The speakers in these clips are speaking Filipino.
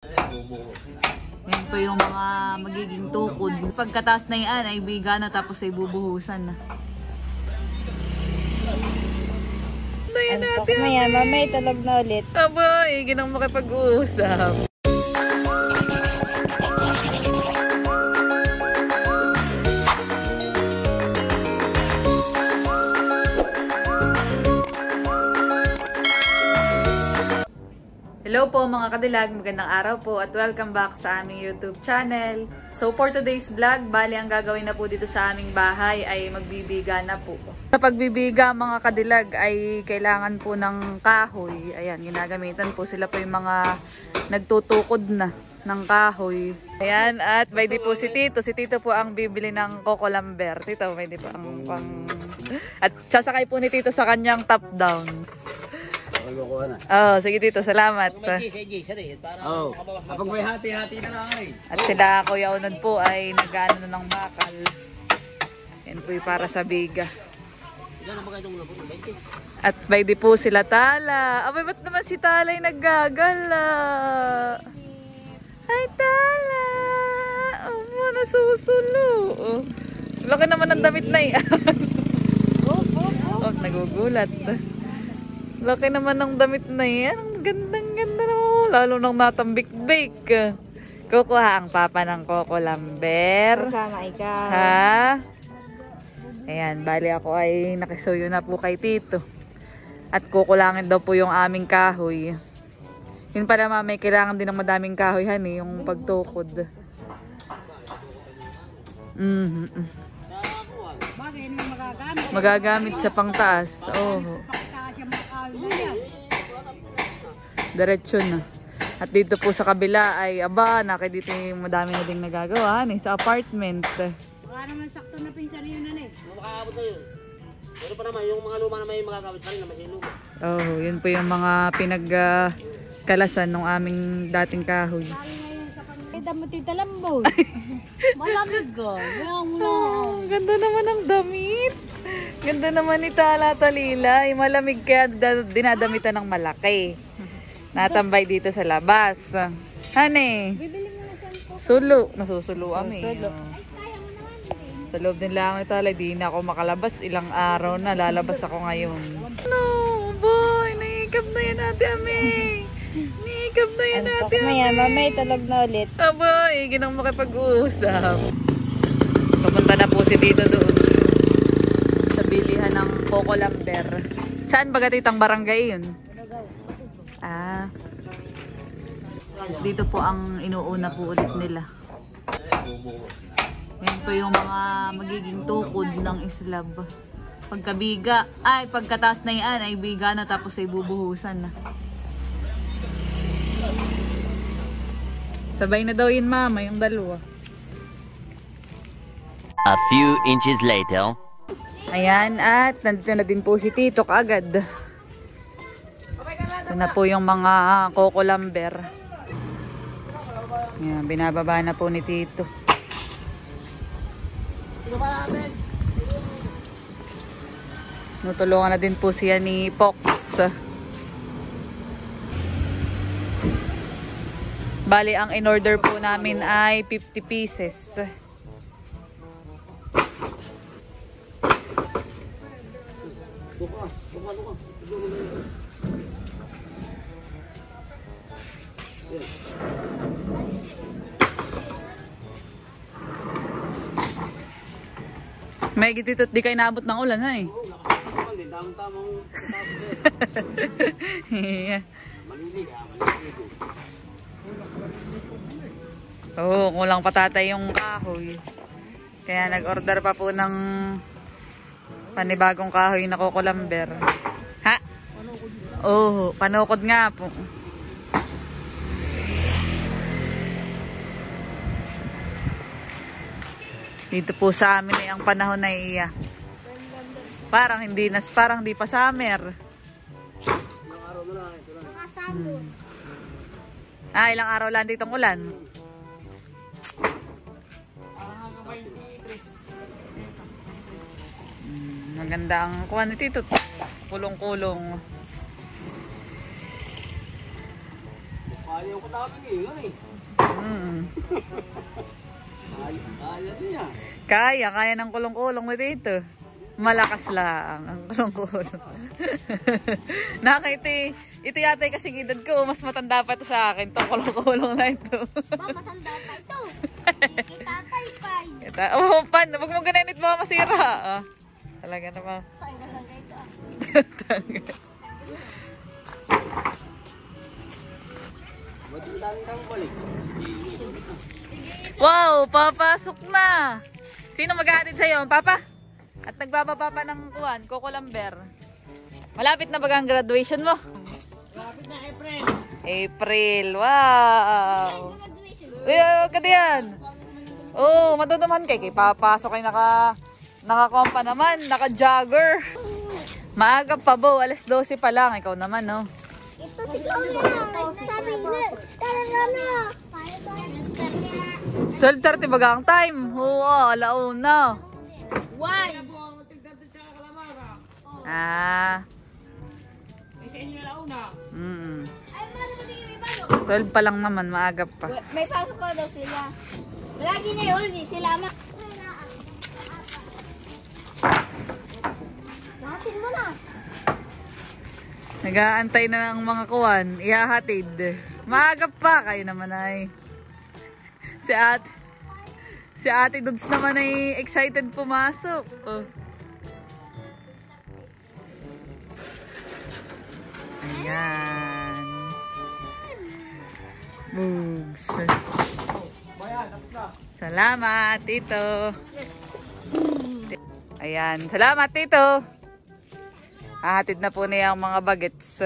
Yan po yung mga magiging tukod. Pagkataas na yan ay biga na tapos ay bubuhusan na. Antok na yan, mamay talog na ulit. Aba, ginang makipag-uusap. Hello po mga kadilag, magandang araw po at welcome back sa aming YouTube channel. So for today's vlog, bali ang gagawin na po dito sa aming bahay ay magbibiga na po. Sa pagbibiga mga kadilag ay kailangan po ng kahoy. Ayan, ginagamitan po sila po yung mga nagtutukod na ng kahoy. Ayan, at may di po si Tito. Si Tito po ang bibili ng coco lumber. Tito, may di po ang pang... At sasakay po ni Tito sa kanyang top down. Oh, sige Tito, salamat. Oh, kapag may hati-hati na lang eh. At sila Kuya Unod po ay nag-ano ng bakal. Yan po yung para sa biga. At may di po sila Tala. Abay, ba't naman si Tala ay naggagala? Hi Tala! Oh, nasusulo. Oh. Laki naman ang damit na yan. Oh, nagugulat. Laki naman ng damit na yan. Gandang-ganda naman. Lalo nang natambik-bake. Kukuha ang papa ng coco lumber. Kasama ikaw. Ha? Ayan, bali ako ay nakisuyo na po kay Tito. At kukulangin daw po yung aming kahoy. Yun pala may kailangan din ng madaming kahoy han yung pagtukod. Magagamit siya pang taas. Oh. Diretso na. At dito po sa kabila ay aba, dito yung madami na ding nagagawa sa apartment. Baka naman sakto na pinsan yun na eh. Makakabot na yun. Pero pa naman, yung mga luma na may magagamit pa rin naman yung luma. Oh, yun po yung mga pinagkalasan ng aming dating kahoy. Kita mo tita Lambo. Malamig ka. Oh, ganda naman ang damit. Ganda naman ni Tala Talila. Malamig kaya dinadamitan ng malaki. Natambay dito sa labas. Hane? Sulo. Nasusulo kami. Sa loob din lang ni Tala. Di na ako makalabas. Ilang araw na. Lalabas ako ngayon. No, boy. Naikap na yan Ate Aming. Naikap na yan Ate Aming. Antok na yan, mamay talog na ulit. Aba, ginang makipag-uusap. Pupunta na po si Tito doon. Sa bilihan ng coco lumber. Saan baga titang barangay yun? Ah. Dito po ang inuuna po ulit nila. Yan po yung mga magiging tukod ng islab. Pagkabiga, pagkataas na yan ay biga na tapos ay bubuhusan na. Sabay na daw yun mama, yung dalawa. A few inches later. Ayan, at nandito na din po si Tito kaagad. Ito na po yung mga coco lumber. Ayan, binababa na po ni Tito. Nutulungan na din po siya ni Pox. Bali, ang in-order po namin ay 50 pieces. May gitito di kayo naabot ng ulan ha eh. Oo, kulang patatay yung kahoy. Kaya nag-order pa po ng panibagong kahoy na coco lumber. Ha? Oo, panukod nga po. Dito po sa amin ay ang panahon na iya. Parang hindi pa summer. Ilang araw lang ditong ulan. Maganda ang quantity ito. Kulong-kulong. Ayaw ko namin eh, yun eh. Ayaw niya. Kaya ng kulong-kulong mo dito. Malakas lang ang kulong-kulong. Ito yata yung kasing edad ko, mas matanda pa ito sa akin, itong kulong-kulong na ito. Matanda pa ito. Kita pay-pay. Oo, pan, huwag mo gananit mo masira. Talaga naman. Ba't yung daming kang balik? Wow, papasok na. Sino maghahatid sa'yo? Papa? At nagbababa pa ng kuwan, Coco Lamber. Malapit na ba ang graduation mo? Malapit na April. April, wow. Uy, huwag ka diyan. Oo, matutuman kay papasok ay nakakompa naman, naka-jogger. Maaga pa bo, alas 12 pa lang. Ikaw naman, no? Ito si Kuya. Sabi na, tara na. 12:30 ba ang time? Oo, alauna. 1. Ah. Sa inyo na una. 12 pa lang naman, maaga pa. May pasok ko daw sila. Lagi na yun, di sila Lahatin mo na. Nag-aantay na ng mga kuwan, ihahatid. Maaga pa, kayo naman ay. Si Ate Dudes naman ay excited pumasok. Oh. Ayan. Boogs. Salamat, Tito. Ayan. Salamat, Tito. Hahatid na po niya ang mga bagets.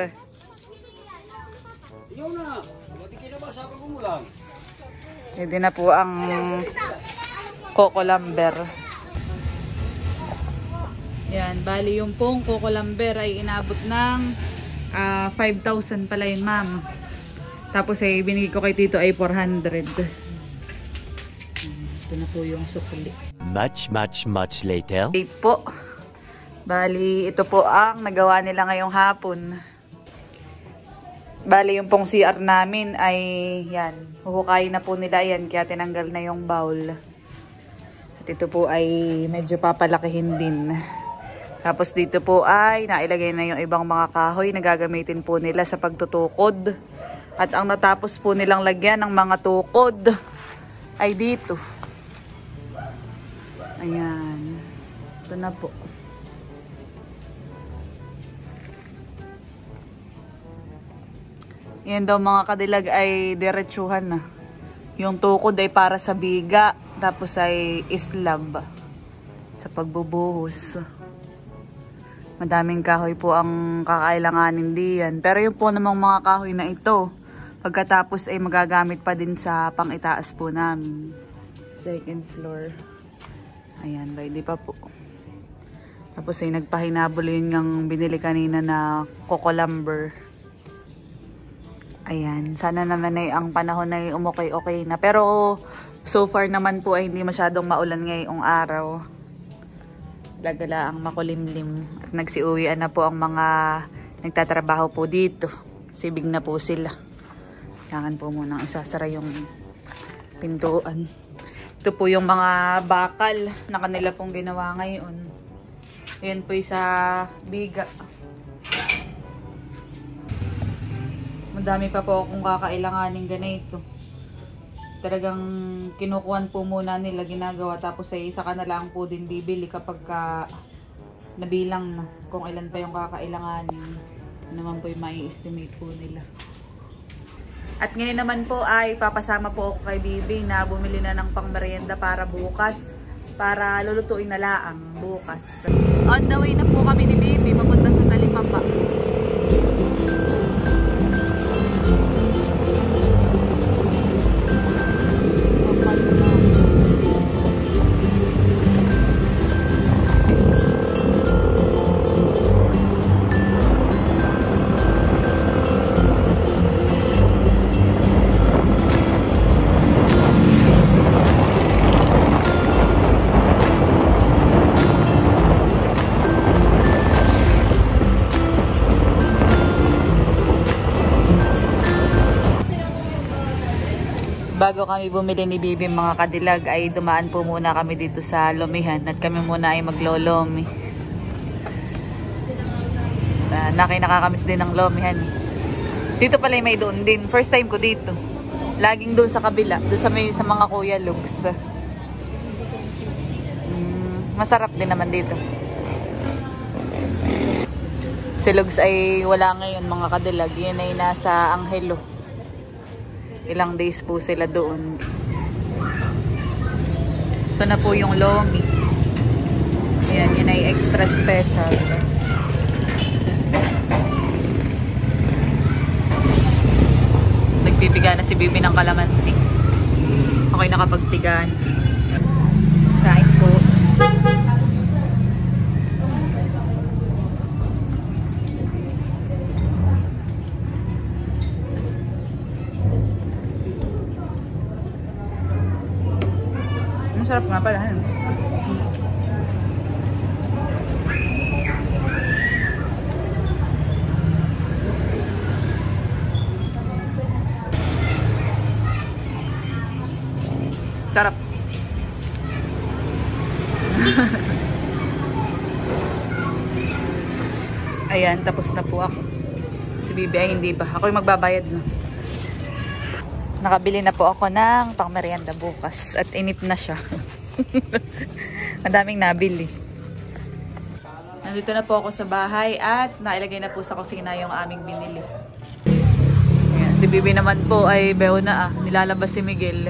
Ayaw na. Buti kinabasa ko mo lang. Hindi na po ang Coco Lamber. Yan, bali yung pong Coco Lamber ay inabot ng 5,000 pala yun, ma'am. Tapos ay binigay ko kay Tito ay 400. Ito na po yung sukli. Much later. Okay po. Bali, ito po ang nagawa nila ngayong hapon. Bali, yung pong CR namin ay yan. Huhukayin na po nila yan kaya tinanggal na yung bowl. At ito po ay medyo papalakihin din. Tapos dito po ay nailagay na yung ibang mga kahoy na gagamitin po nila sa pagtutukod. At ang natapos po nilang lagyan ng mga tukod ay dito. Ayan. Ito na po. Yan daw mga kadilag ay diretsuhan na. Yung tukod ay para sa biga. Tapos ay islab. Sa pagbubuhos. Madaming kahoy po ang kakailanganin diyan. Pero yung po namang mga kahoy na ito, pagkatapos ay magagamit pa din sa pang-itaas po namin. Second floor. Ayan, ready pa po. Tapos ay nagpahinabol yun yung binili kanina na Coco Lamber. Ayan, sana naman ay ang panahon ay umokay-okay na. Pero so far naman po ay hindi masyadong maulan ngayong araw. Lagala ang makulimlim. At nagsiuwian na po ang mga nagtatrabaho po dito. Sibig na po sila. Kailangan po munang isasara yung pintuan. Ito po yung mga bakal na kanila pong ginawa ngayon. Ayan po yung sa biga. Madami pa po akong kakailanganin ganito. Talagang kinukuhan po muna nila ginagawa. Tapos ay saka na lang po din bibili kapag nabilang na kung ilan pa yung kakailanganin. Naman po yung mai-estimate po nila. At ngayon naman po ay papasama po ako kay Bibi na bumili na ng pangmerienda para bukas. Para lulutuin na laang bukas. On the way na po kami ni Bibi papunta sa Talipapa. Bago kami bumili ni Bibi mga kadilag ay dumaan po muna kami dito sa Lomihan at kami muna ay maglolomi. Nakakamiss din ng Lomihan. Dito pala may doon din. First time ko dito. Laging doon sa kabila, doon sa mga Kuya Lugs. Masarap din naman dito. Si Lugs ay wala ngayon mga kadilag. Yun ay nasa Angelo. Ilang days po sila doon. Ito na po yung lomi. Ayan, yun ay extra special. Nagpipiga na si Bibi ng kalamansi. Okay, nakapagpigan. Kain po. Masarap nga pala. Sarap. Ayan, tapos na po ako. Si Bibi ay hindi pa. Ako yung magbabayad na. Nakabili na po ako ng pangmerienda bukas at init na siya. Madaming nabili. Nandito na po ako sa bahay at nailagay na po sa kusina yung aming binili. Ayan, si Bibi naman po ay beho na nilalabas si Miguel.